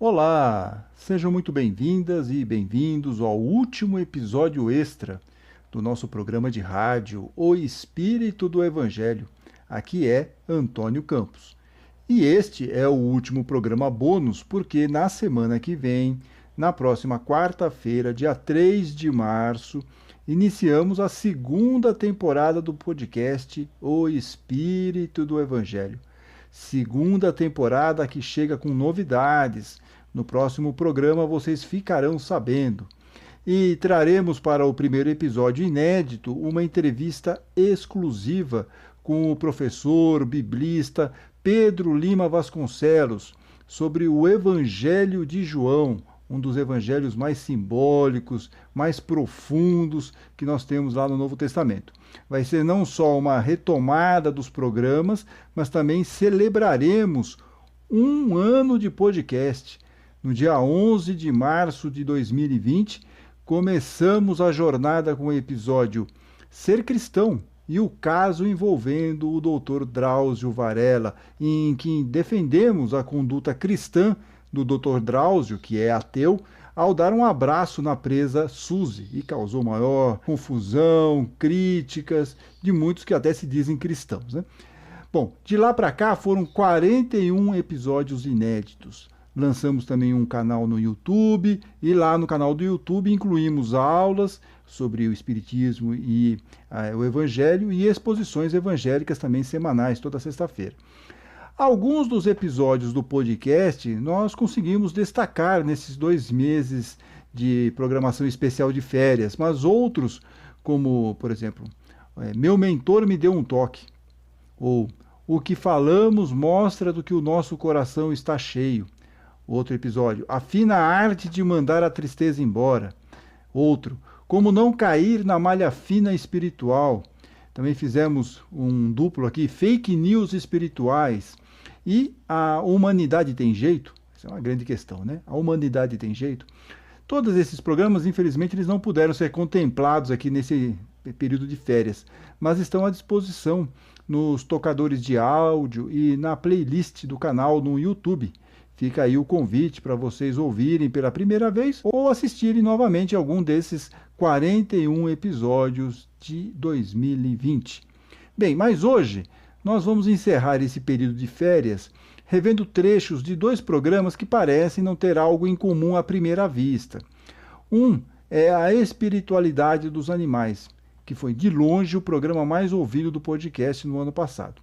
Olá, sejam muito bem-vindas e bem-vindos ao último episódio extra do nosso programa de rádio O Espírito do Evangelho. Aqui é Antônio Campos. E este é o último programa bônus, porque na semana que vem, na próxima quarta-feira, dia 3 de março, iniciamos a segunda temporada do podcast O Espírito do Evangelho. Segunda temporada que chega com novidades. No próximo programa vocês ficarão sabendo. E traremos para o primeiro episódio inédito uma entrevista exclusiva com o professor biblista Pedro Lima Vasconcelos sobre o Evangelho de João, um dos evangelhos mais simbólicos, mais profundos que nós temos lá no Novo Testamento. Vai ser não só uma retomada dos programas, mas também celebraremos um ano de podcast. No dia 11 de março de 2020, começamos a jornada com o episódio Ser Cristão e o caso envolvendo o Dr. Drauzio Varela, em que defendemos a conduta cristã do Dr. Drauzio, que é ateu, ao dar um abraço na presa Suzy, e causou maior confusão, críticas de muitos que até se dizem cristãos, né? Bom, de lá para cá foram 41 episódios inéditos. Lançamos também um canal no YouTube, e lá no canal do YouTube incluímos aulas sobre o Espiritismo e o Evangelho e exposições evangélicas também semanais, toda sexta-feira. Alguns dos episódios do podcast nós conseguimos destacar nesses 2 meses de programação especial de férias, mas outros, como, por exemplo, Meu Mentor Me Deu um Toque, ou O que Falamos Mostra do que o Nosso Coração Está Cheio. Outro episódio, A Fina Arte de Mandar a Tristeza Embora. Outro, Como Não Cair na Malha Fina Espiritual. Também fizemos um duplo aqui, Fake News Espirituais. E a humanidade tem jeito? Essa é uma grande questão, né? A humanidade tem jeito? Todos esses programas, infelizmente, eles não puderam ser contemplados aqui nesse período de férias, mas estão à disposição nos tocadores de áudio e na playlist do canal no YouTube. Fica aí o convite para vocês ouvirem pela primeira vez ou assistirem novamente algum desses 41 episódios de 2020. Bem, mas hoje nós vamos encerrar esse período de férias revendo trechos de 2 programas que parecem não ter algo em comum à primeira vista. Um é a espiritualidade dos animais, que foi de longe o programa mais ouvido do podcast no ano passado.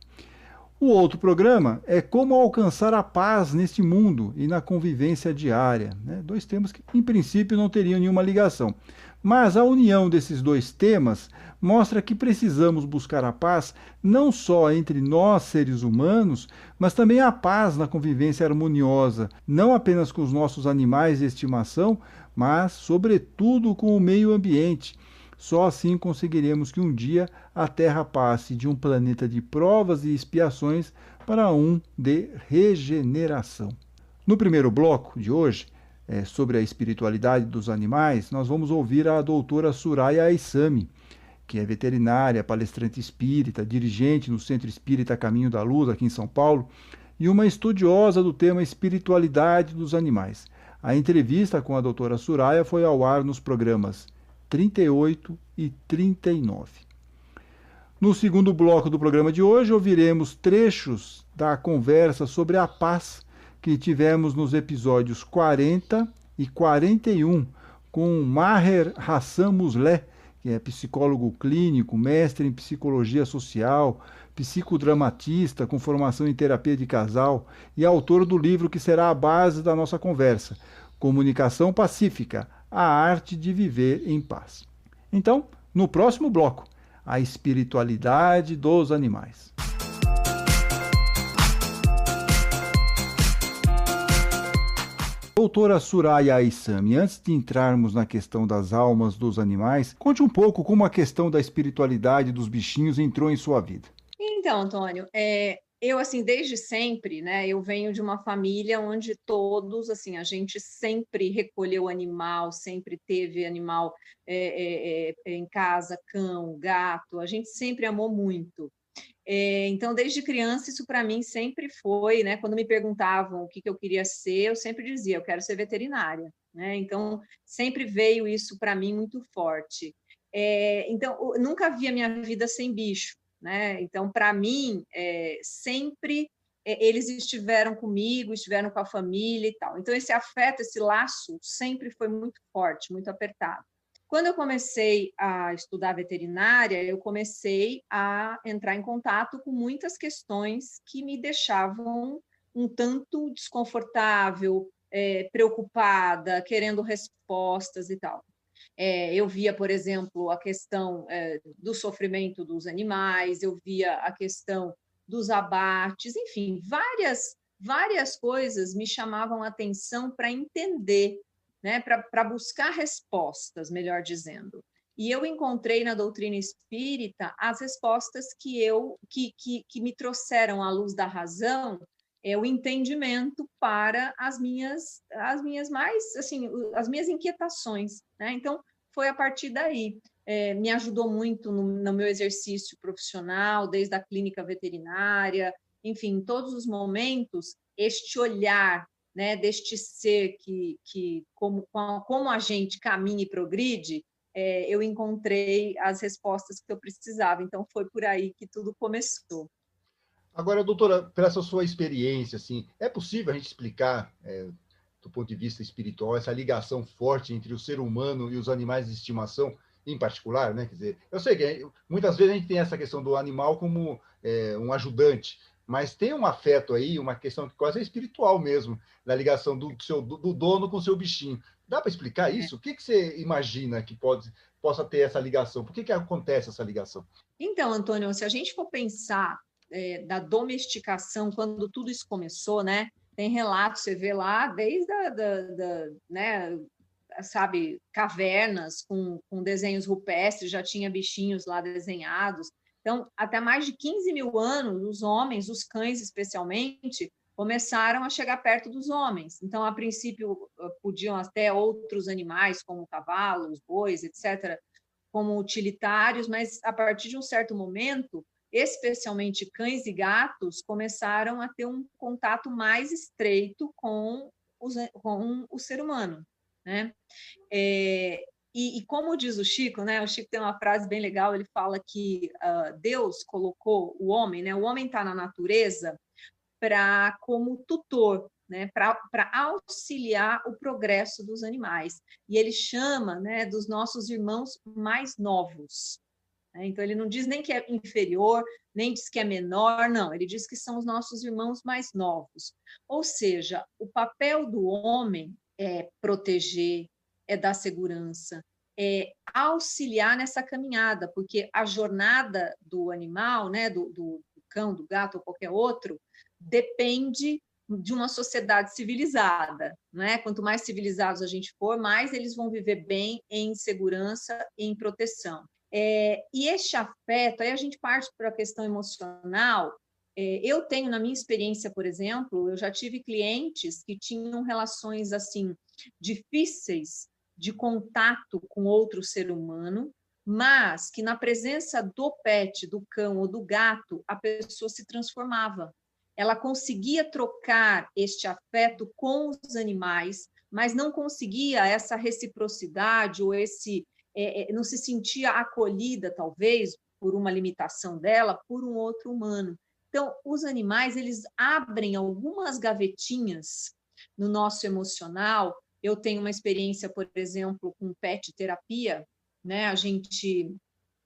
O outro programa é como alcançar a paz neste mundo e na convivência diária, né? 2 temas que, em princípio, não teriam nenhuma ligação. Mas a união desses 2 temas mostra que precisamos buscar a paz não só entre nós, seres humanos, mas também a paz na convivência harmoniosa, não apenas com os nossos animais de estimação, mas, sobretudo, com o meio ambiente. Só assim conseguiremos que um dia a Terra passe de um planeta de provas e expiações para um de regeneração. No primeiro bloco de hoje, sobre a espiritualidade dos animais, nós vamos ouvir a doutora Suraya Aissami, que é veterinária, palestrante espírita, dirigente no Centro Espírita Caminho da Luz, aqui em São Paulo, e uma estudiosa do tema espiritualidade dos animais. A entrevista com a doutora Suraya foi ao ar nos programas 38 e 39. No segundo bloco do programa de hoje, ouviremos trechos da conversa sobre a paz que tivemos nos episódios 40 e 41 com Maher Hassan Musleh, que é psicólogo clínico, mestre em psicologia social, psicodramatista com formação em terapia de casal e autor do livro que será a base da nossa conversa, Comunicação Pacífica, a arte de viver em paz. Então, no próximo bloco, a espiritualidade dos animais. Doutora Suraya Aissami, antes de entrarmos na questão das almas dos animais, conte um pouco como a questão da espiritualidade dos bichinhos entrou em sua vida. Então, Antônio, eu, assim, desde sempre, né, eu venho de uma família onde todos, assim, a gente sempre recolheu animal, sempre teve animal em casa, cão, gato, a gente sempre amou muito. Então, desde criança, isso para mim sempre foi, né? Quando me perguntavam o que eu queria ser, eu sempre dizia, eu quero ser veterinária, né? Então, sempre veio isso para mim muito forte. Então, eu nunca vi a minha vida sem bicho, né? Então, para mim, sempre eles estiveram comigo, estiveram com a família e tal. Então, esse afeto, esse laço, sempre foi muito forte, muito apertado. Quando eu comecei a estudar veterinária, eu comecei a entrar em contato com muitas questões que me deixavam um tanto desconfortável, preocupada, querendo respostas e tal. Eu via, por exemplo, a questão do sofrimento dos animais, eu via a questão dos abates, enfim, várias coisas me chamavam a atenção para entender, né, para buscar respostas, melhor dizendo. E eu encontrei na doutrina espírita as respostas que me trouxeram à luz da razão, o entendimento para as minhas mais, assim, as minhas inquietações, né? Então, foi a partir daí. Me ajudou muito no meu exercício profissional, desde a clínica veterinária, enfim, em todos os momentos, este olhar, né, deste ser que como a gente caminha e progride, eu encontrei as respostas que eu precisava. Então, foi por aí que tudo começou. Agora, doutora, pela essa sua experiência, assim, é possível a gente explicar, do ponto de vista espiritual, essa ligação forte entre o ser humano e os animais de estimação, em particular, né? Quer dizer, eu sei que muitas vezes a gente tem essa questão do animal como um ajudante, mas tem um afeto aí, uma questão que quase é espiritual mesmo, da ligação do dono com o seu bichinho. Dá para explicar isso? O que você imagina que possa ter essa ligação? Por que acontece essa ligação? Então, Antônio, se a gente for pensar da domesticação, quando tudo isso começou, né? Tem relatos, você vê lá, desde né, sabe, cavernas com desenhos rupestres, já tinha bichinhos lá desenhados. Então, até mais de 15 mil anos, os homens, os cães especialmente, começaram a chegar perto dos homens. Então, a princípio, podiam até outros animais, como cavalos, bois, etc., como utilitários, mas a partir de um certo momento, especialmente cães e gatos, começaram a ter um contato mais estreito com o ser humano, né? E como diz o Chico, né? O Chico tem uma frase bem legal, ele fala que Deus colocou o homem, né? O homem está na natureza como tutor, né, para auxiliar o progresso dos animais. E ele chama, né, dos nossos irmãos mais novos. Né? Então, ele não diz nem que é inferior, nem diz que é menor, não. Ele diz que são os nossos irmãos mais novos. Ou seja, o papel do homem é proteger, é dar segurança, é auxiliar nessa caminhada, porque a jornada do animal, né, do cão, do gato ou qualquer outro, depende de uma sociedade civilizada, né? Quanto mais civilizados a gente for, mais eles vão viver bem em segurança e em proteção. E este afeto, aí a gente parte para a questão emocional. Eu tenho, na minha experiência, por exemplo, eu já tive clientes que tinham relações assim difíceis de contato com outro ser humano, mas que na presença do pet, do cão ou do gato, a pessoa se transformava. Ela conseguia trocar este afeto com os animais, mas não conseguia essa reciprocidade ou não se sentia acolhida, talvez, por uma limitação dela, por um outro humano. Então, os animais, eles abrem algumas gavetinhas no nosso emocional. Eu tenho uma experiência, por exemplo, com pet terapia, né? A gente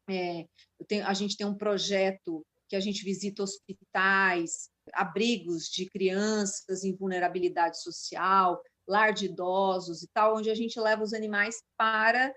tem um projeto que a gente visita hospitais, abrigos de crianças em vulnerabilidade social, lar de idosos e tal, onde a gente leva os animais para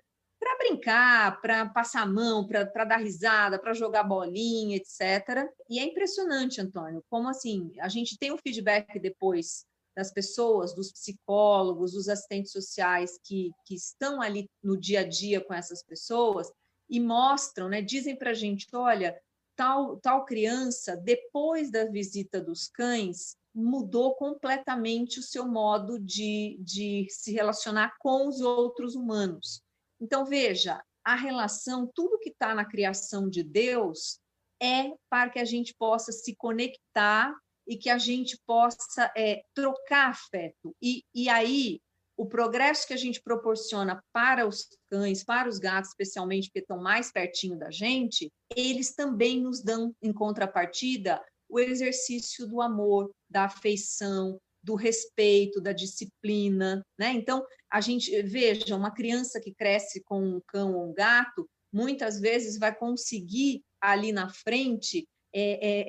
brincar, para passar a mão, para dar risada, para jogar bolinha, etc. E é impressionante, Antônio, como assim, a gente tem o feedback depois das pessoas, dos psicólogos, dos assistentes sociais que estão ali no dia a dia com essas pessoas e mostram, né, dizem para a gente, olha, tal criança, depois da visita dos cães, mudou completamente o seu modo de se relacionar com os outros humanos. Então, veja, a relação, tudo que está na criação de Deus é para que a gente possa se conectar e que a gente possa trocar afeto. E aí, o progresso que a gente proporciona para os cães, para os gatos, especialmente, porque estão mais pertinho da gente, eles também nos dão, em contrapartida, o exercício do amor, da afeição, do respeito, da disciplina, né? Então, a gente veja, uma criança que cresce com um cão ou um gato, muitas vezes vai conseguir ali na frente,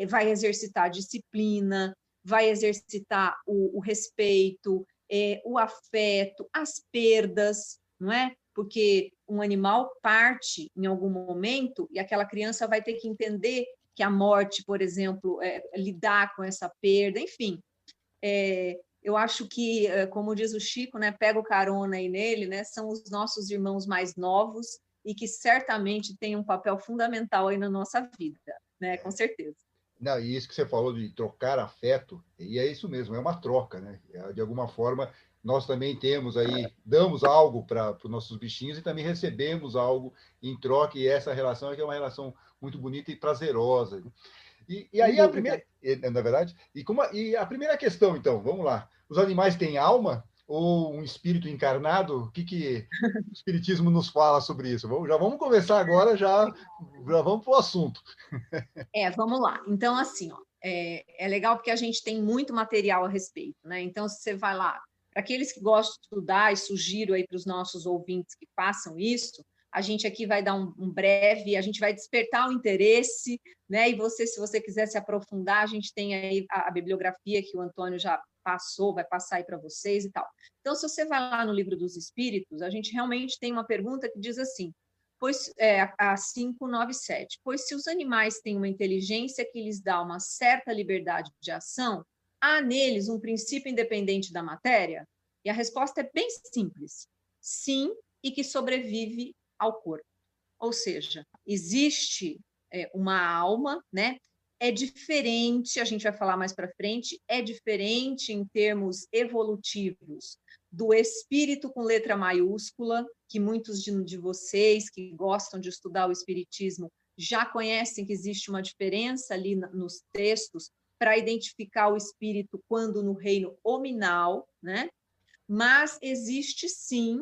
vai exercitar a disciplina, vai exercitar o respeito, o afeto, as perdas, não é? Porque um animal parte em algum momento e aquela criança vai ter que entender que a morte, por exemplo, lidar com essa perda, enfim. Eu acho que, como diz o Chico, né, pega o carona aí nele, né, são os nossos irmãos mais novos e que certamente têm um papel fundamental aí na nossa vida, né, com certeza. Não, e isso que você falou de trocar afeto, e é isso mesmo, é uma troca, né? De alguma forma, nós também temos aí, damos algo para os nossos bichinhos e também recebemos algo em troca, e essa relação é que é uma relação muito bonita e prazerosa. E aí a primeira, na verdade, e a primeira questão, então, vamos lá. Os animais têm alma ou um espírito encarnado? O que o espiritismo nos fala sobre isso? Já vamos começar agora, já vamos para o assunto. Vamos lá. Então, assim, ó, é legal porque a gente tem muito material a respeito, né? Então, se você vai lá, para aqueles que gostam de estudar, e sugiro aí para os nossos ouvintes que façam isso, a gente aqui vai dar um breve, a gente vai despertar o interesse, né? E você, se você quiser se aprofundar, a gente tem aí a bibliografia que o Antônio já passou, vai passar aí para vocês e tal. Então, se você vai lá no Livro dos Espíritos, a gente realmente tem uma pergunta que diz assim: pois a 597, pois se os animais têm uma inteligência que lhes dá uma certa liberdade de ação, há neles um princípio independente da matéria? E a resposta é bem simples: sim, e que sobrevive ao corpo. Ou seja, existe uma alma, né? É diferente, a gente vai falar mais para frente, é diferente em termos evolutivos do espírito com letra maiúscula, que muitos de vocês que gostam de estudar o espiritismo já conhecem que existe uma diferença ali nos textos para identificar o espírito quando no reino hominal, né? Mas existe sim,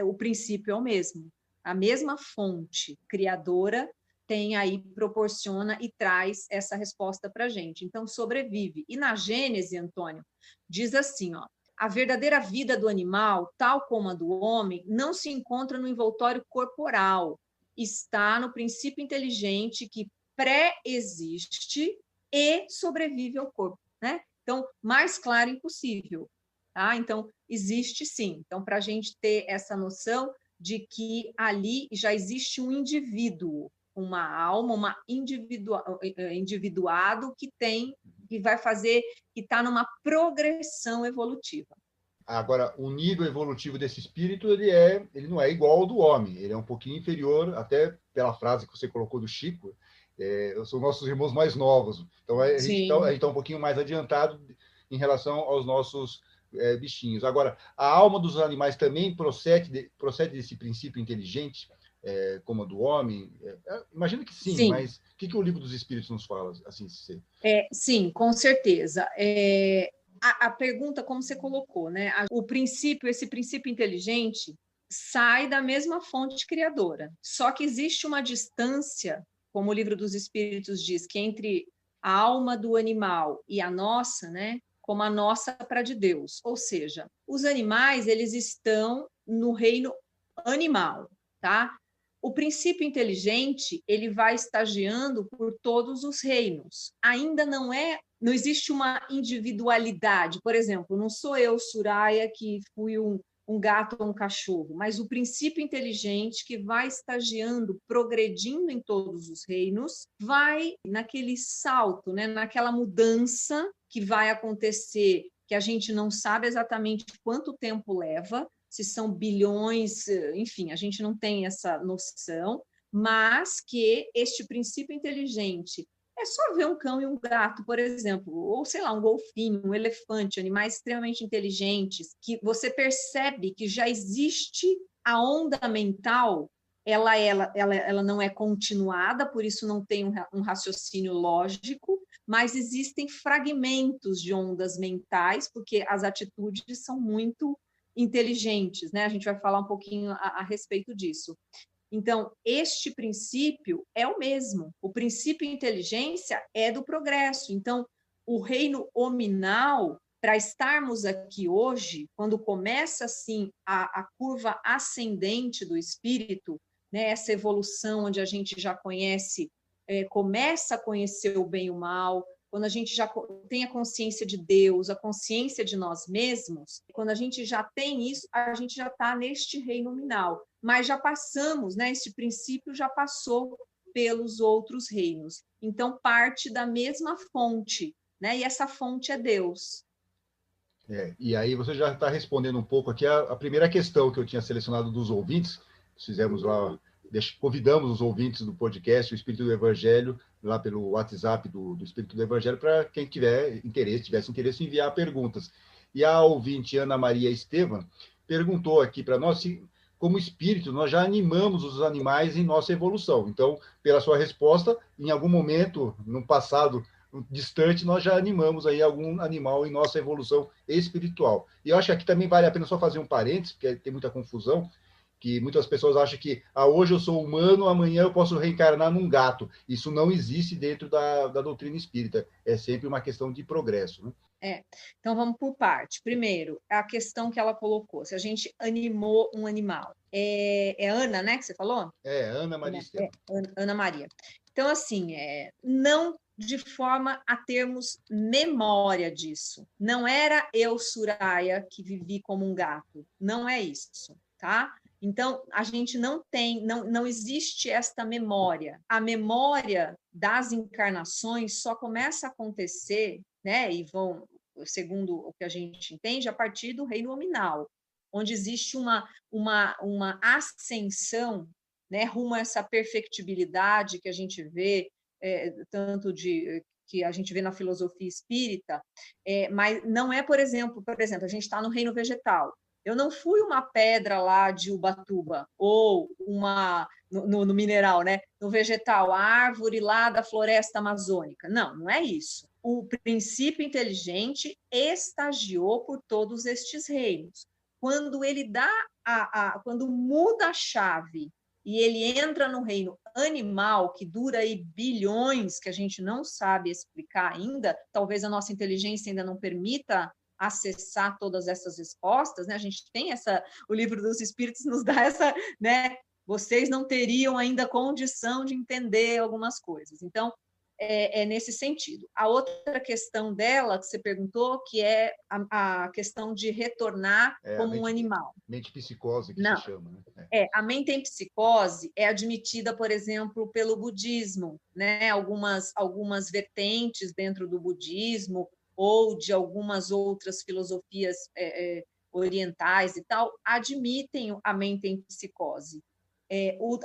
o princípio é o mesmo. A mesma fonte criadora tem aí, proporciona e traz essa resposta para a gente. Então, sobrevive. E na Gênese, Antônio, diz assim, ó: a verdadeira vida do animal, tal como a do homem, não se encontra no envoltório corporal, está no princípio inteligente que pré-existe e sobrevive ao corpo, né? Então, mais claro impossível. Tá? Então, existe sim. Então, para a gente ter essa noção de que ali já existe um indivíduo, uma alma, individuado que vai fazer, que está numa progressão evolutiva. Agora, o nível evolutivo desse espírito, ele não é igual ao do homem, ele é um pouquinho inferior, até pela frase que você colocou do Chico, são nossos irmãos mais novos. Então, a gente está um pouquinho mais adiantado em relação aos nossos bichinhos. Agora, a alma dos animais também procede desse princípio inteligente, como a do homem? Imagino que sim, mas o que o Livro dos Espíritos nos fala? Assim, sim, com certeza. A pergunta, como você colocou, né? Esse princípio inteligente sai da mesma fonte criadora. Só que existe uma distância, como o Livro dos Espíritos diz, que entre a alma do animal e a nossa, né? Como a nossa para de Deus. Ou seja, os animais, eles estão no reino animal, tá? O princípio inteligente, ele vai estagiando por todos os reinos. Ainda não existe uma individualidade. Por exemplo, não sou eu, Soraya, que fui um gato ou um cachorro, mas o princípio inteligente que vai estagiando, progredindo em todos os reinos, vai naquele salto, né, naquela mudança que vai acontecer, que a gente não sabe exatamente quanto tempo leva, se são bilhões, enfim, a gente não tem essa noção, mas que este princípio inteligente é só ver um cão e um gato, por exemplo, ou sei lá, um golfinho, um elefante, animais extremamente inteligentes, que você percebe que já existe a onda mental ela não é continuada, por isso não tem um raciocínio lógico, mas existem fragmentos de ondas mentais, porque as atitudes são muito inteligentes, né? A gente vai falar um pouquinho a respeito disso. Então, este princípio é o mesmo. O princípio inteligência é do progresso. Então, o reino hominal, para estarmos aqui hoje, quando começa assim a curva ascendente do espírito, né, essa evolução onde a gente já conhece, começa a conhecer o bem e o mal, quando a gente já tem a consciência de Deus, a consciência de nós mesmos, quando a gente já tem isso, a gente já está neste reino nominal. Mas já passamos, né? Este princípio já passou pelos outros reinos. Então, parte da mesma fonte, né? E essa fonte é Deus. E aí você já está respondendo um pouco aqui a primeira questão que eu tinha selecionado dos ouvintes. Fizemos lá, convidamos os ouvintes do podcast, o Espírito do Evangelho, lá pelo WhatsApp do Espírito do Evangelho, para quem tivesse interesse em enviar perguntas. E a ouvinte Ana Maria Estevam perguntou aqui para nós se, como espírito, nós já animamos os animais em nossa evolução. Então, pela sua resposta, em algum momento, no passado distante, nós já animamos aí algum animal em nossa evolução espiritual. E eu acho que aqui também vale a pena só fazer um parênteses, porque tem muita confusão, que muitas pessoas acham que hoje eu sou humano, amanhã eu posso reencarnar num gato. Isso não existe dentro da doutrina espírita. É sempre uma questão de progresso, né? Então vamos por parte. Primeiro, a questão que ela colocou, se a gente animou um animal. É Ana, né, que você falou? Ana Maria Estevam. Ana Maria. Então, assim, não de forma a termos memória disso. Não era eu, Soraya, que vivi como um gato. Não é isso, tá? Então, a gente não existe esta memória. A memória das encarnações só começa a acontecer, né? E segundo o que a gente entende, a partir do reino nominal, onde existe uma ascensão, né, rumo a essa perfectibilidade que a gente vê, tanto que a gente vê na filosofia espírita, mas não é, por exemplo, a gente está no reino vegetal. Eu não fui uma pedra lá de Ubatuba, ou no mineral, né? No vegetal, a árvore lá da floresta amazônica. Não é isso. O princípio inteligente estagiou por todos estes reinos. Quando ele quando muda a chave e ele entra no reino animal, que dura aí bilhões, que a gente não sabe explicar ainda, talvez a nossa inteligência ainda não permita acessar todas essas respostas, né? A gente tem o livro dos Espíritos nos dá essa, né? Vocês não teriam ainda condição de entender algumas coisas. Então, é nesse sentido. A outra questão dela, que você perguntou, que é a questão de retornar como um animal. Mente psicose, que se chama. Né? A mente em psicose é admitida, por exemplo, pelo budismo, né? Algumas vertentes dentro do budismo, ou de algumas outras filosofias orientais e tal, admitem a mente em psicose.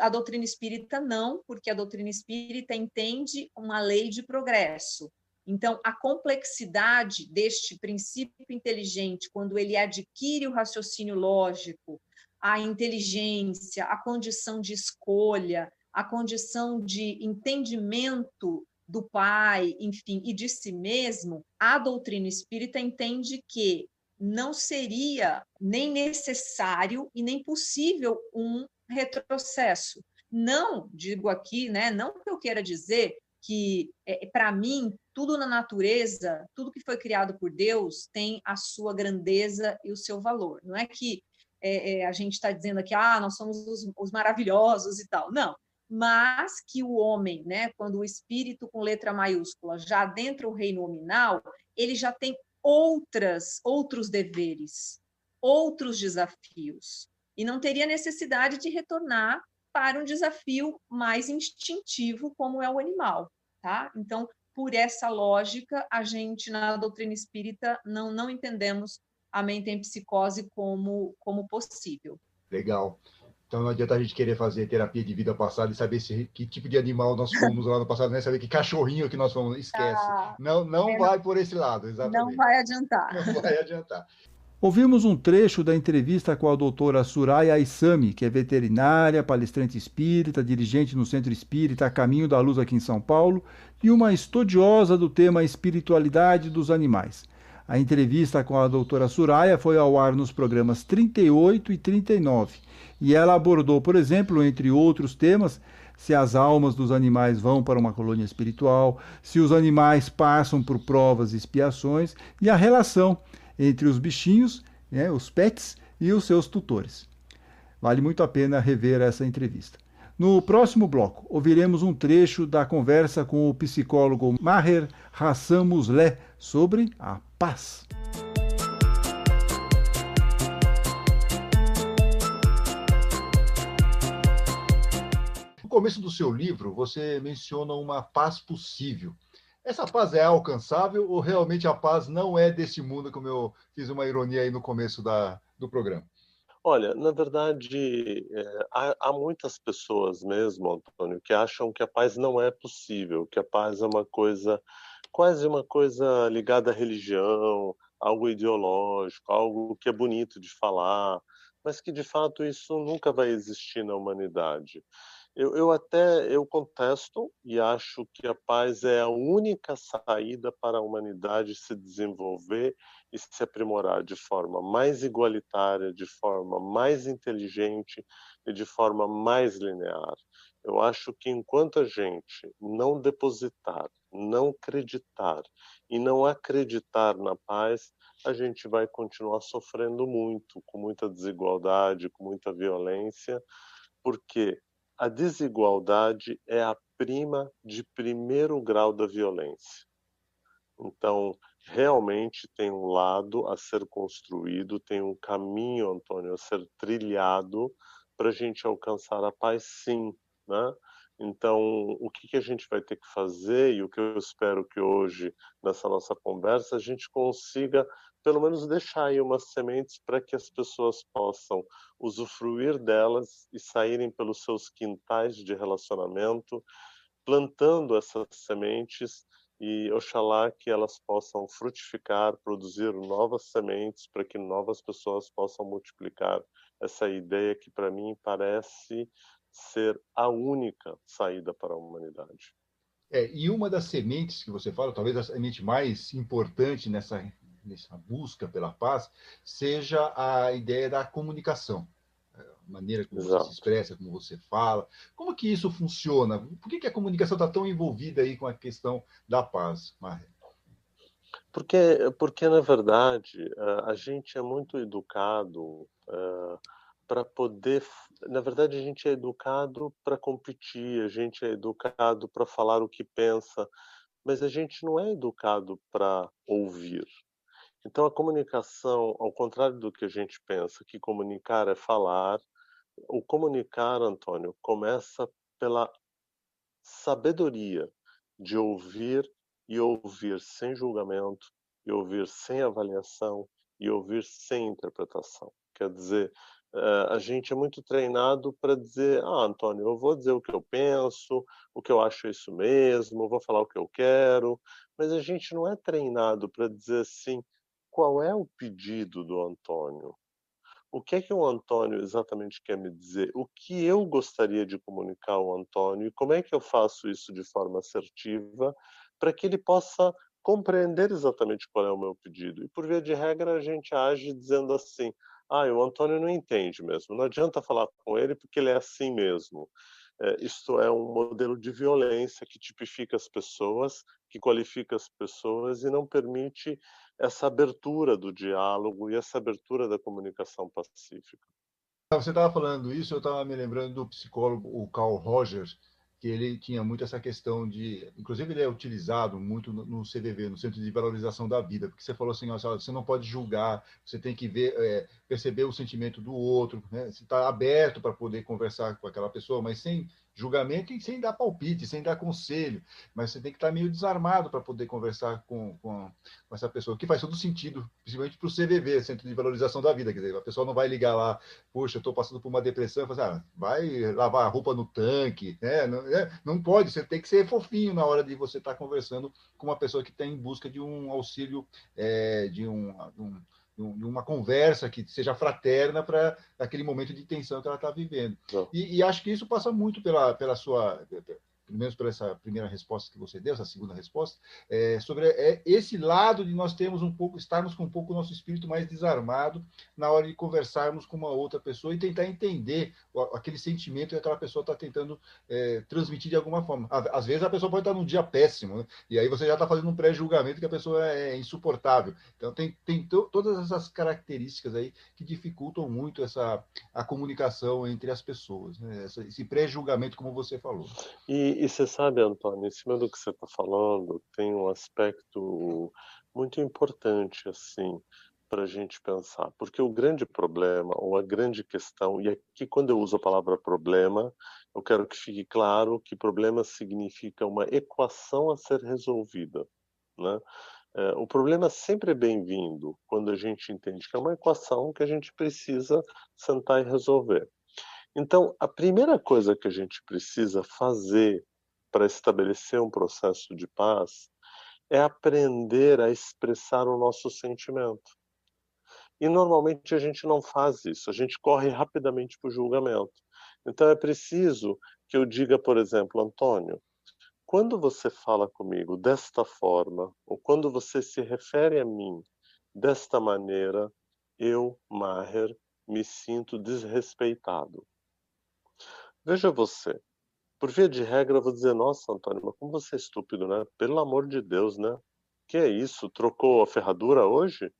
A doutrina espírita não, porque a doutrina espírita entende uma lei de progresso. Então, a complexidade deste princípio inteligente, quando ele adquire o raciocínio lógico, a inteligência, a condição de escolha, a condição de entendimento do pai, enfim, e de si mesmo, a doutrina espírita entende que não seria nem necessário e nem possível um retrocesso. Não, digo aqui, né, não que eu queira dizer que, para mim, tudo na natureza, tudo que foi criado por Deus tem a sua grandeza e o seu valor. Não é que a gente está dizendo aqui, nós somos os maravilhosos e tal. Não. Mas que o homem, né, quando o espírito com letra maiúscula já adentra o reino nominal, ele já tem outros deveres, outros desafios, e não teria necessidade de retornar para um desafio mais instintivo, como é o animal, tá? Então, por essa lógica, a gente, na doutrina espírita, não entendemos a mente em psicose como possível. Legal. Então não adianta a gente querer fazer terapia de vida passada e saber que tipo de animal nós fomos lá no passado, nem saber que cachorrinho que nós fomos. Esquece. Não vai por esse lado, exatamente. Não vai adiantar. Não vai adiantar. Ouvimos um trecho da entrevista com a doutora Suraya Aissami, que é veterinária, palestrante espírita, dirigente no Centro Espírita Caminho da Luz aqui em São Paulo e uma estudiosa do tema espiritualidade dos animais. A entrevista com a doutora Suraya foi ao ar nos programas 38 e 39 e ela abordou, por exemplo, entre outros temas, se as almas dos animais vão para uma colônia espiritual, se os animais passam por provas e expiações e a relação entre os bichinhos, né, os pets, e os seus tutores. Vale muito a pena rever essa entrevista. No próximo bloco, ouviremos um trecho da conversa com o psicólogo Maher Hassan Musleh sobre a paz. No começo do seu livro, você menciona uma paz possível. Essa paz é alcançável ou realmente a paz não é deste mundo, como eu fiz uma ironia aí no começo do programa? Olha, na verdade, há muitas pessoas mesmo, Antônio, que acham que a paz não é possível, que a paz é uma coisa, quase uma coisa ligada à religião, algo ideológico, algo que é bonito de falar, mas que de fato isso nunca vai existir na humanidade. Eu contesto e acho que a paz é a única saída para a humanidade se desenvolver e se aprimorar de forma mais igualitária, de forma mais inteligente e de forma mais linear. Eu acho que enquanto a gente não depositar, não acreditar e não acreditar na paz, a gente vai continuar sofrendo muito, com muita desigualdade, com muita violência, porque a desigualdade é a prima de primeiro grau da violência. Então, realmente tem um lado a ser construído, tem um caminho, Antônio, a ser trilhado para a gente alcançar a paz, sim, né? Então, o que a gente vai ter que fazer, e o que eu espero que hoje, nessa nossa conversa, a gente consiga, pelo menos, deixar aí umas sementes para que as pessoas possam usufruir delas e saírem pelos seus quintais de relacionamento, plantando essas sementes e oxalá que elas possam frutificar, produzir novas sementes para que novas pessoas possam multiplicar essa ideia que para mim parece ser a única saída para a humanidade. E uma das sementes que você fala, talvez a semente mais importante nessa busca pela paz, seja a ideia da comunicação. A maneira como você se expressa, como você fala. Como que isso funciona? Por que a comunicação está tão envolvida aí com a questão da paz, Maher? Porque na verdade, a gente é muito educado para poder... Na verdade, a gente é educado para competir, a gente é educado para falar o que pensa, mas a gente não é educado para ouvir. Então, a comunicação, ao contrário do que a gente pensa, que comunicar é falar, o comunicar, Antônio, começa pela sabedoria de ouvir e ouvir sem julgamento, e ouvir sem avaliação, e ouvir sem interpretação. Quer dizer, a gente é muito treinado para dizer, Antônio, eu vou dizer o que eu penso, o que eu acho isso mesmo, vou falar o que eu quero, mas a gente não é treinado para dizer assim, qual é o pedido do Antônio? O que o Antônio exatamente quer me dizer? O que eu gostaria de comunicar ao Antônio e como é que eu faço isso de forma assertiva para que ele possa compreender exatamente qual é o meu pedido? E por via de regra a gente age dizendo assim, o Antônio não entende mesmo, não adianta falar com ele porque ele é assim mesmo. Isto é um modelo de violência que tipifica as pessoas, que qualifica as pessoas e não permite essa abertura do diálogo e essa abertura da comunicação pacífica. Você estava falando isso, eu estava me lembrando do psicólogo, o Carl Rogers, que ele tinha muito essa questão de... Inclusive, ele é utilizado muito no CVV, no Centro de Valorização da Vida, porque você falou assim, você não pode julgar, você tem que ver, perceber o sentimento do outro, né? Você está aberto para poder conversar com aquela pessoa, mas sem julgamento e sem dar palpite, sem dar conselho, mas você tem que estar meio desarmado para poder conversar com essa pessoa, que faz todo sentido, principalmente para o CVV, Centro de Valorização da Vida, quer dizer, a pessoa não vai ligar lá, poxa, eu estou passando por uma depressão, vai lavar a roupa no tanque, né? Não pode, você tem que ser fofinho na hora de você estar conversando com uma pessoa que está em busca de um auxílio, uma conversa que seja fraterna para aquele momento de tensão que ela está vivendo. E acho que isso passa muito pela sua, pelo menos por essa primeira resposta que você deu, essa segunda resposta, sobre esse lado de nós termos estarmos com um pouco o nosso espírito mais desarmado na hora de conversarmos com uma outra pessoa e tentar entender aquele sentimento que aquela pessoa está tentando transmitir de alguma forma. Às vezes a pessoa pode estar num dia péssimo, né? E aí você já está fazendo um pré-julgamento que a pessoa é insuportável. Então tem todas essas características aí que dificultam muito a comunicação entre as pessoas, né? Esse pré-julgamento, como você falou. E você sabe, Antônio, em cima do que você está falando, tem um aspecto muito importante, assim, para a gente pensar. Porque o grande problema, ou a grande questão, e aqui quando eu uso a palavra problema, eu quero que fique claro que problema significa uma equação a ser resolvida, né? O problema sempre é bem-vindo quando a gente entende que é uma equação que a gente precisa sentar e resolver. Então, a primeira coisa que a gente precisa fazer para estabelecer um processo de paz é aprender a expressar o nosso sentimento. E normalmente a gente não faz isso, a gente corre rapidamente para o julgamento. Então é preciso que eu diga, por exemplo, Antônio, quando você fala comigo desta forma, ou quando você se refere a mim desta maneira, eu, Maher, me sinto desrespeitado. Veja você, por via de regra eu vou dizer, nossa, Antônio, mas como você é estúpido, né? Pelo amor de Deus, né? Que é isso? Trocou a ferradura hoje?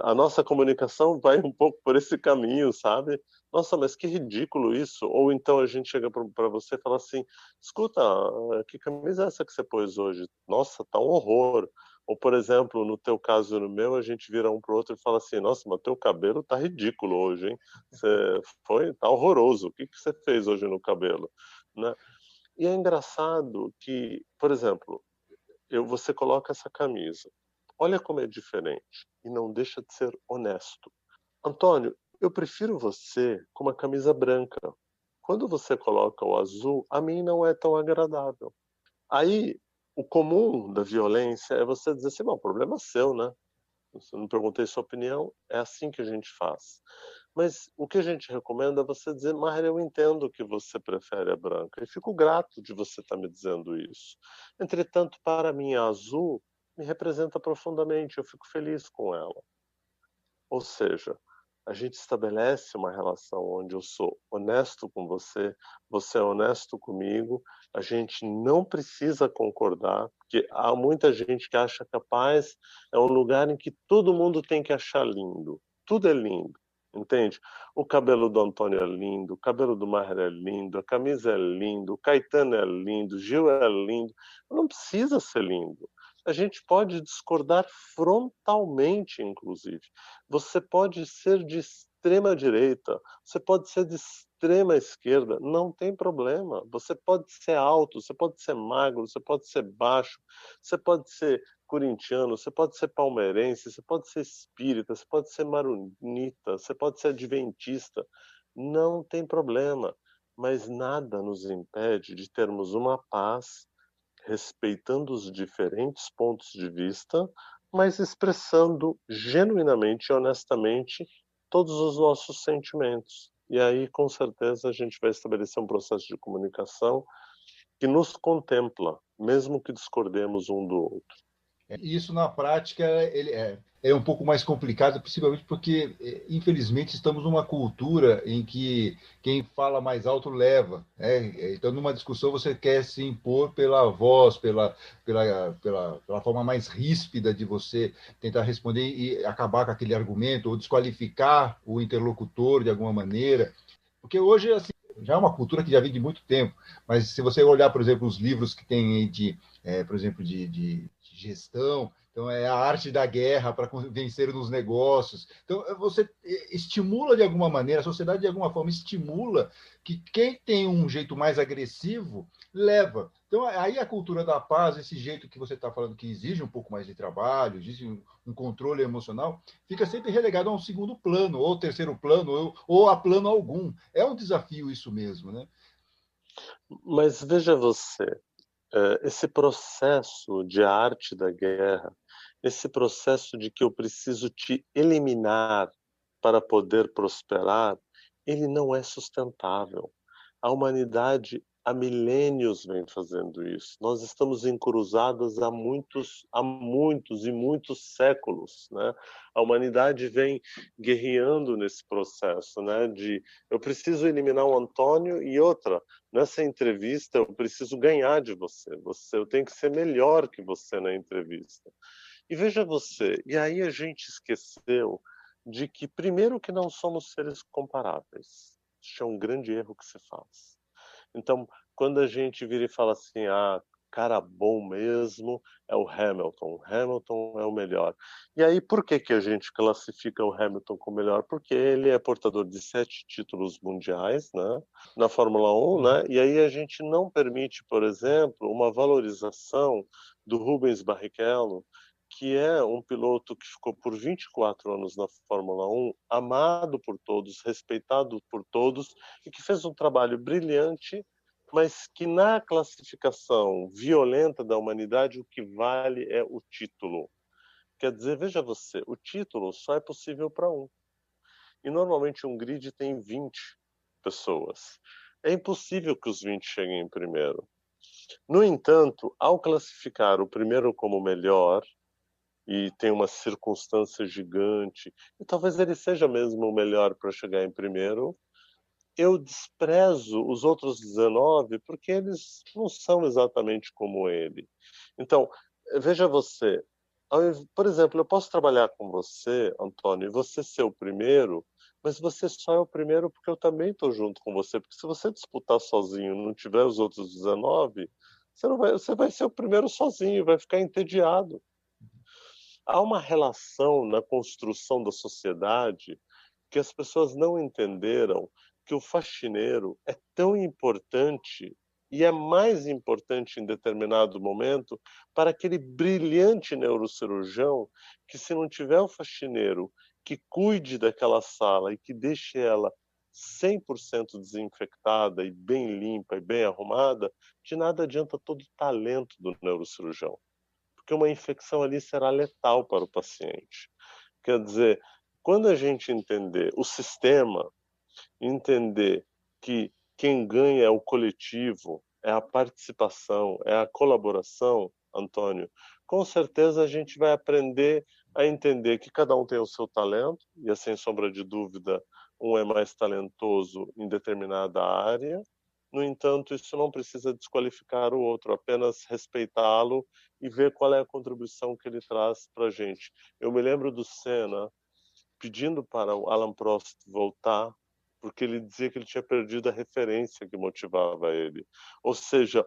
A nossa comunicação vai um pouco por esse caminho, sabe? Nossa, mas que ridículo isso. Ou então a gente chega para você e fala assim, escuta, que camisa é essa que você pôs hoje? Nossa, tá um horror. Ou, por exemplo, no teu caso e no meu, a gente vira um pro outro e fala assim, nossa, mas teu cabelo tá ridículo hoje, hein? Tá horroroso. O que você fez hoje no cabelo? Né? E é engraçado que, por exemplo, você coloca essa camisa. Olha como é diferente. E não deixa de ser honesto. Antônio, eu prefiro você com uma camisa branca. Quando você coloca o azul, a mim não é tão agradável. Aí, o comum da violência é você dizer assim, bom, o problema é seu, né? Eu não perguntei sua opinião, é assim que a gente faz. Mas o que a gente recomenda é você dizer, Maher, eu entendo que você prefere a branca e fico grato de você estar me dizendo isso. Entretanto, para mim, a azul me representa profundamente, eu fico feliz com ela. Ou seja, a gente estabelece uma relação onde eu sou honesto com você, você é honesto comigo, a gente não precisa concordar, porque há muita gente que acha que a paz é um lugar em que todo mundo tem que achar lindo. Tudo é lindo, entende? O cabelo do Antônio é lindo, o cabelo do Maher é lindo, a camisa é lindo, o Caetano é lindo, o Gil é lindo. Não precisa ser lindo. A gente pode discordar frontalmente, inclusive. Você pode ser de extrema direita, você pode ser de extrema esquerda, não tem problema. Você pode ser alto, você pode ser magro, você pode ser baixo, você pode ser corintiano, você pode ser palmeirense, você pode ser espírita, você pode ser maronita, você pode ser adventista. Não tem problema. Mas nada nos impede de termos uma paz respeitando os diferentes pontos de vista, mas expressando genuinamente e honestamente todos os nossos sentimentos. E aí, com certeza, a gente vai estabelecer um processo de comunicação que nos contempla, mesmo que discordemos um do outro. Isso, na prática, ele é um pouco mais complicado, principalmente porque, infelizmente, estamos numa cultura em que quem fala mais alto leva. Então, numa discussão, você quer se impor pela voz, pela forma mais ríspida de você tentar responder e acabar com aquele argumento, ou desqualificar o interlocutor de alguma maneira. Porque hoje, assim, já é uma cultura que já vem de muito tempo, mas se você olhar, por exemplo, os livros que tem por exemplo, de gestão, então é a arte da guerra para vencer nos negócios. Então você estimula de alguma maneira, a sociedade de alguma forma estimula que quem tem um jeito mais agressivo leva. Então aí a cultura da paz, esse jeito que você está falando que exige um pouco mais de trabalho, exige um controle emocional, fica sempre relegado a um segundo plano, ou terceiro plano, ou a plano algum. É um desafio isso mesmo, né? Mas veja você, esse processo de arte da guerra, esse processo de que eu preciso te eliminar para poder prosperar, ele não é sustentável. A humanidade há milênios vem fazendo isso. Nós estamos em cruzadas há muitos e muitos séculos, né? A humanidade vem guerreando nesse processo, né? De eu preciso eliminar o Antônio e outra. Nessa entrevista eu preciso ganhar de você. Eu tenho que ser melhor que você na entrevista. E veja você, e aí a gente esqueceu de que primeiro que não somos seres comparáveis. Isso é um grande erro que se faz. Então, quando a gente vira e fala assim, cara bom mesmo é o Hamilton é o melhor. E aí, por que a gente classifica o Hamilton como melhor? Porque ele é portador de 7 títulos mundiais, né, na Fórmula 1, né, e aí a gente não permite, por exemplo, uma valorização do Rubens Barrichello, que é um piloto que ficou por 24 anos na Fórmula 1, amado por todos, respeitado por todos, e que fez um trabalho brilhante, mas que na classificação violenta da humanidade o que vale é o título. Quer dizer, veja você, o título só é possível para um. E normalmente um grid tem 20 pessoas. É impossível que os 20 cheguem em primeiro. No entanto, ao classificar o primeiro como melhor, e tem uma circunstância gigante, e talvez ele seja mesmo o melhor para chegar em primeiro, eu desprezo os outros 19 porque eles não são exatamente como ele. Então, veja você, por exemplo, eu posso trabalhar com você, Antônio, e você ser o primeiro, mas você só é o primeiro porque eu também estou junto com você, porque se você disputar sozinho e não tiver os outros 19, você vai ser o primeiro sozinho, vai ficar entediado. Há uma relação na construção da sociedade que as pessoas não entenderam que o faxineiro é tão importante e é mais importante em determinado momento para aquele brilhante neurocirurgião que, se não tiver o faxineiro que cuide daquela sala e que deixe ela 100% desinfectada e bem limpa e bem arrumada, de nada adianta todo o talento do neurocirurgião, porque uma infecção ali será letal para o paciente. Quer dizer, quando a gente entender o sistema, entender que quem ganha é o coletivo, é a participação, é a colaboração, Antônio, com certeza a gente vai aprender a entender que cada um tem o seu talento, e sem sombra de dúvida, um é mais talentoso em determinada área. No entanto, isso não precisa desqualificar o outro, apenas respeitá-lo e ver qual é a contribuição que ele traz para a gente. Eu me lembro do Senna pedindo para o Alan Prost voltar, porque ele dizia que ele tinha perdido a referência que motivava ele. Ou seja,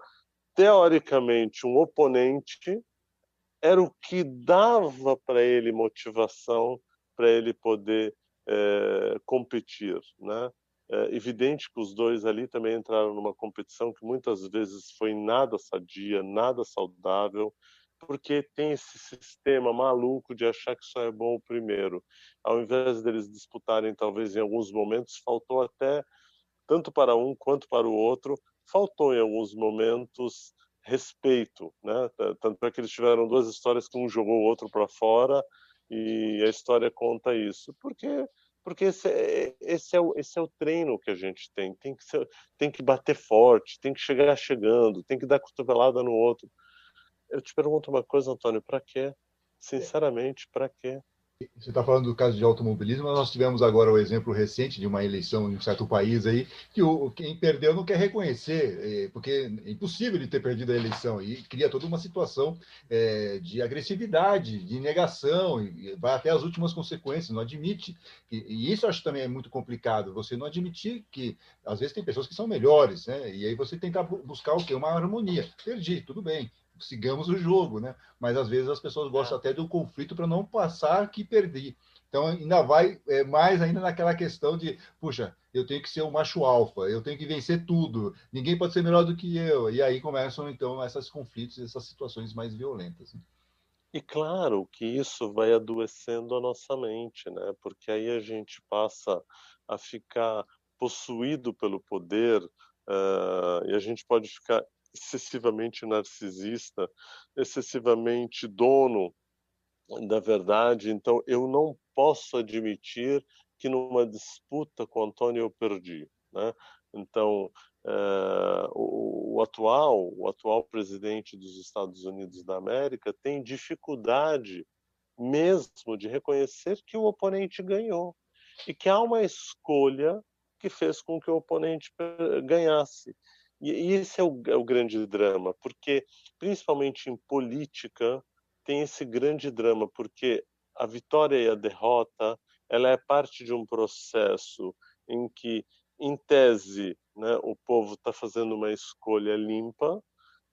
teoricamente, um oponente era o que dava para ele motivação para ele poder competir, né? É evidente que os dois ali também entraram numa competição que muitas vezes foi nada sadia, nada saudável, porque tem esse sistema maluco de achar que só é bom o primeiro. Ao invés deles disputarem, talvez em alguns momentos, faltou até, tanto para um quanto para o outro, faltou em alguns momentos respeito, né? Tanto é que eles tiveram 2 histórias que um jogou o outro para fora, e a história conta isso. Porque esse é o treino que a gente tem. Tem que bater forte, tem que chegar chegando, tem que dar cotovelada no outro. Eu te pergunto uma coisa, Antônio, para quê? Sinceramente, para quê? Você está falando do caso de automobilismo, mas nós tivemos agora o exemplo recente de uma eleição em um certo país aí, que quem perdeu não quer reconhecer, porque é impossível ele ter perdido a eleição, e cria toda uma situação de agressividade, de negação, e vai até as últimas consequências, não admite. E isso eu acho também é muito complicado, você não admitir que, às vezes, tem pessoas que são melhores, né? E aí você tentar buscar o quê? Uma harmonia. Perdi, tudo bem, sigamos o jogo, né? Mas às vezes as pessoas gostam até do conflito para não passar que perdi. Então ainda vai mais ainda naquela questão de, puxa, eu tenho que ser o macho alfa, eu tenho que vencer tudo, ninguém pode ser melhor do que eu. E aí começam então esses conflitos, essas situações mais violentas. Né? E claro que isso vai adoecendo a nossa mente, né? Porque aí a gente passa a ficar possuído pelo poder, e a gente pode ficar excessivamente narcisista, excessivamente dono da verdade. Então, eu não posso admitir que numa disputa com o Antônio eu perdi, né? Então, o atual presidente dos Estados Unidos da América tem dificuldade mesmo de reconhecer que o oponente ganhou e que há uma escolha que fez com que o oponente ganhasse. E esse é o grande drama, porque, principalmente em política, tem esse grande drama, porque a vitória e a derrota, ela é parte de um processo em que, em tese, né, o povo está fazendo uma escolha limpa,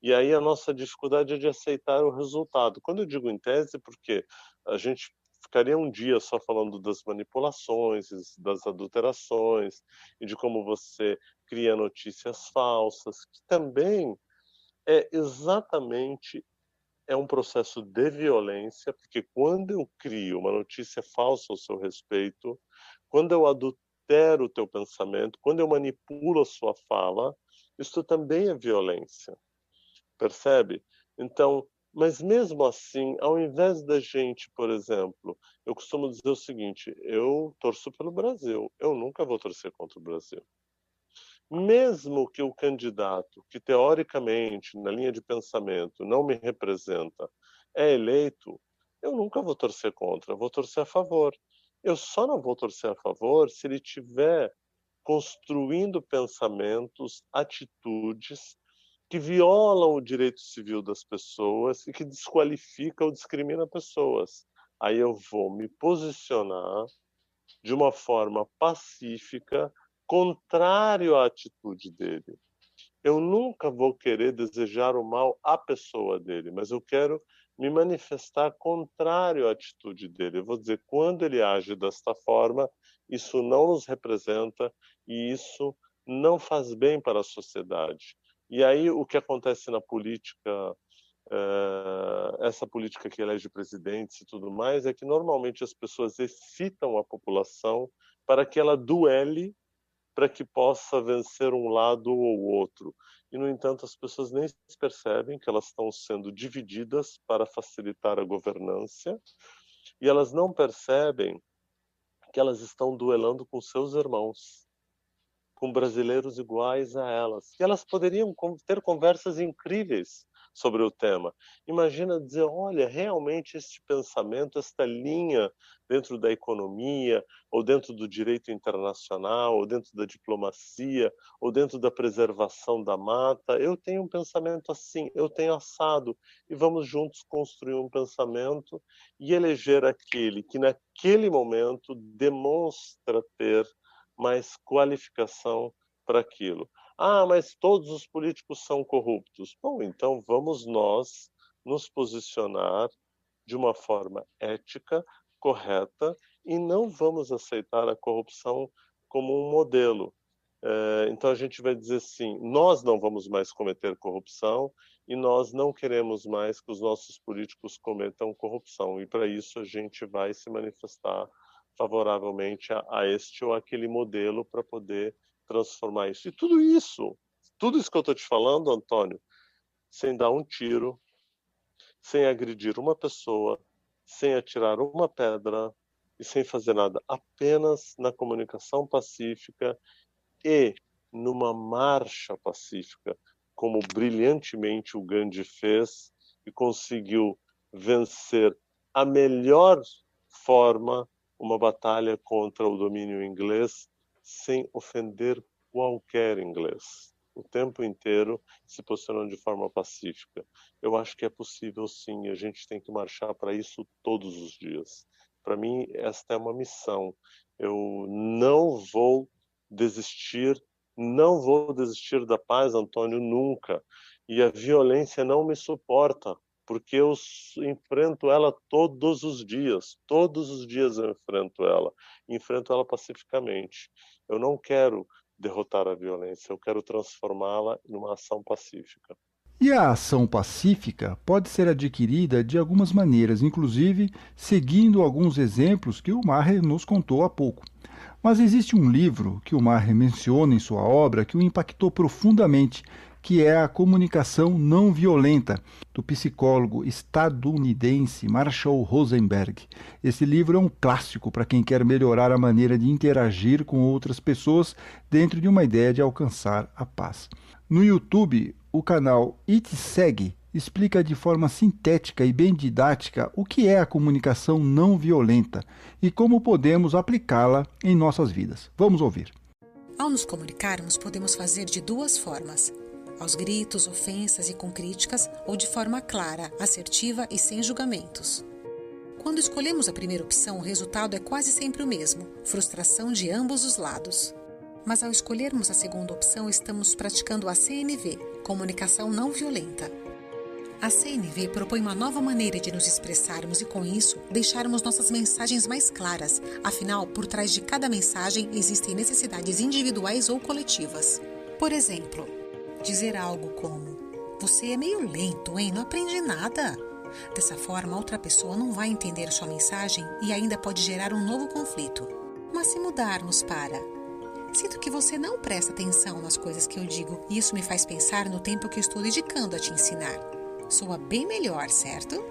e aí a nossa dificuldade é de aceitar o resultado. Quando eu digo em tese, porque a gente ficaria um dia só falando das manipulações, das adulterações, e de como você cria notícias falsas, que também é exatamente um processo de violência, porque quando eu crio uma notícia falsa ao seu respeito, quando eu adultero o teu pensamento, quando eu manipulo a sua fala, isso também é violência, percebe? Então, mas mesmo assim, ao invés da gente, por exemplo, eu costumo dizer o seguinte: eu torço pelo Brasil, eu nunca vou torcer contra o Brasil. Mesmo que o candidato, que teoricamente, na linha de pensamento, não me representa, é eleito, eu nunca vou torcer contra, eu vou torcer a favor. Eu só não vou torcer a favor se ele tiver construindo pensamentos, atitudes que violam o direito civil das pessoas e que desqualifica ou discrimina pessoas. Aí eu vou me posicionar de uma forma pacífica, contrário à atitude dele. Eu nunca vou querer desejar o mal à pessoa dele, mas eu quero me manifestar contrário à atitude dele. Eu vou dizer, quando ele age desta forma, isso não nos representa e isso não faz bem para a sociedade. E aí o que acontece na política, essa política que elege presidentes e tudo mais, é que normalmente as pessoas excitam a população para que ela duele, para que possa vencer um lado ou outro. E, no entanto, as pessoas nem se percebem que elas estão sendo divididas para facilitar a governância, e elas não percebem que elas estão duelando com seus irmãos, com brasileiros iguais a elas. E elas poderiam ter conversas incríveis sobre o tema. Imagina dizer, olha, realmente este pensamento, esta linha dentro da economia, ou dentro do direito internacional, ou dentro da diplomacia, ou dentro da preservação da mata, eu tenho um pensamento assim, eu tenho assado, e vamos juntos construir um pensamento e eleger aquele que naquele momento demonstra ter mais qualificação para aquilo. Ah, mas todos os políticos são corruptos. Bom, então vamos nós nos posicionar de uma forma ética, correta, e não vamos aceitar a corrupção como um modelo. Então a gente vai dizer assim, nós não vamos mais cometer corrupção e nós não queremos mais que os nossos políticos cometam corrupção. E para isso a gente vai se manifestar favoravelmente a este ou aquele modelo para poder transformar isso. E tudo isso que eu estou te falando, Antônio, sem dar um tiro, sem agredir uma pessoa, sem atirar uma pedra e sem fazer nada, apenas na comunicação pacífica e numa marcha pacífica, como brilhantemente o Gandhi fez e conseguiu vencer a melhor forma uma batalha contra o domínio inglês sem ofender qualquer inglês. O tempo inteiro se posicionando de forma pacífica. Eu acho que é possível sim, e a gente tem que marchar para isso todos os dias. Para mim, esta é uma missão. Eu não vou desistir da paz, Antônio, nunca. E a violência não me suporta, porque eu enfrento ela todos os dias eu enfrento ela pacificamente. Eu não quero derrotar a violência, eu quero transformá-la numa ação pacífica. E a ação pacífica pode ser adquirida de algumas maneiras, inclusive seguindo alguns exemplos que o Maher nos contou há pouco. Mas existe um livro que o Maher menciona em sua obra que o impactou profundamente, que é a comunicação não violenta, do psicólogo estadunidense Marshall Rosenberg. Esse livro é um clássico para quem quer melhorar a maneira de interagir com outras pessoas dentro de uma ideia de alcançar a paz. No YouTube, o canal ItSeg explica de forma sintética e bem didática o que é a comunicação não violenta e como podemos aplicá-la em nossas vidas. Vamos ouvir. Ao nos comunicarmos, podemos fazer de duas formas: aos gritos, ofensas e com críticas, ou de forma clara, assertiva e sem julgamentos. Quando escolhemos a primeira opção, o resultado é quase sempre o mesmo: frustração de ambos os lados. Mas ao escolhermos a segunda opção, estamos praticando a CNV, comunicação não violenta. A CNV propõe uma nova maneira de nos expressarmos e, com isso, deixarmos nossas mensagens mais claras. Afinal, por trás de cada mensagem existem necessidades individuais ou coletivas. Por exemplo, dizer algo como: "Você é meio lento, hein? Não aprende nada." Dessa forma, outra pessoa não vai entender sua mensagem e ainda pode gerar um novo conflito. Mas se mudarmos para: "Sinto que você não presta atenção nas coisas que eu digo e isso me faz pensar no tempo que eu estou dedicando a te ensinar. Soa bem melhor, certo?"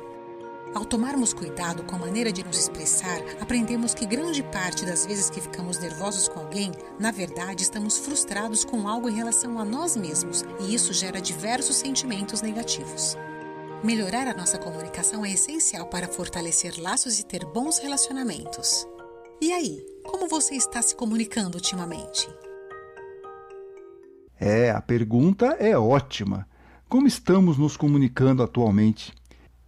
Ao tomarmos cuidado com a maneira de nos expressar, aprendemos que grande parte das vezes que ficamos nervosos com alguém, na verdade estamos frustrados com algo em relação a nós mesmos, e isso gera diversos sentimentos negativos. Melhorar a nossa comunicação é essencial para fortalecer laços e ter bons relacionamentos. E aí, como você está se comunicando ultimamente? A pergunta é ótima. Como estamos nos comunicando atualmente?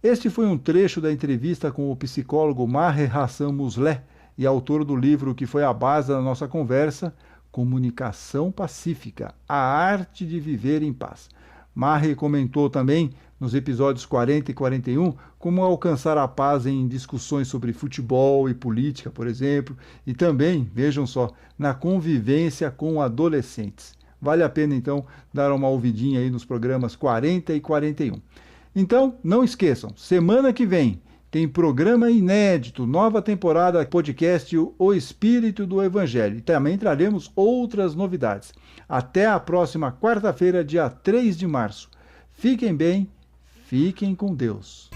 Este foi um trecho da entrevista com o psicólogo Maher Hassan Musleh e autor do livro que foi a base da nossa conversa, Comunicação Pacífica, a arte de viver em paz. Maher comentou também, nos episódios 40 e 41, como alcançar a paz em discussões sobre futebol e política, por exemplo, e também, vejam só, na convivência com adolescentes. Vale a pena, então, dar uma ouvidinha aí nos programas 40 e 41. Então, não esqueçam, semana que vem tem programa inédito, nova temporada, podcast O Espírito do Evangelho. E também traremos outras novidades. Até a próxima quarta-feira, dia 3 de março. Fiquem bem, fiquem com Deus.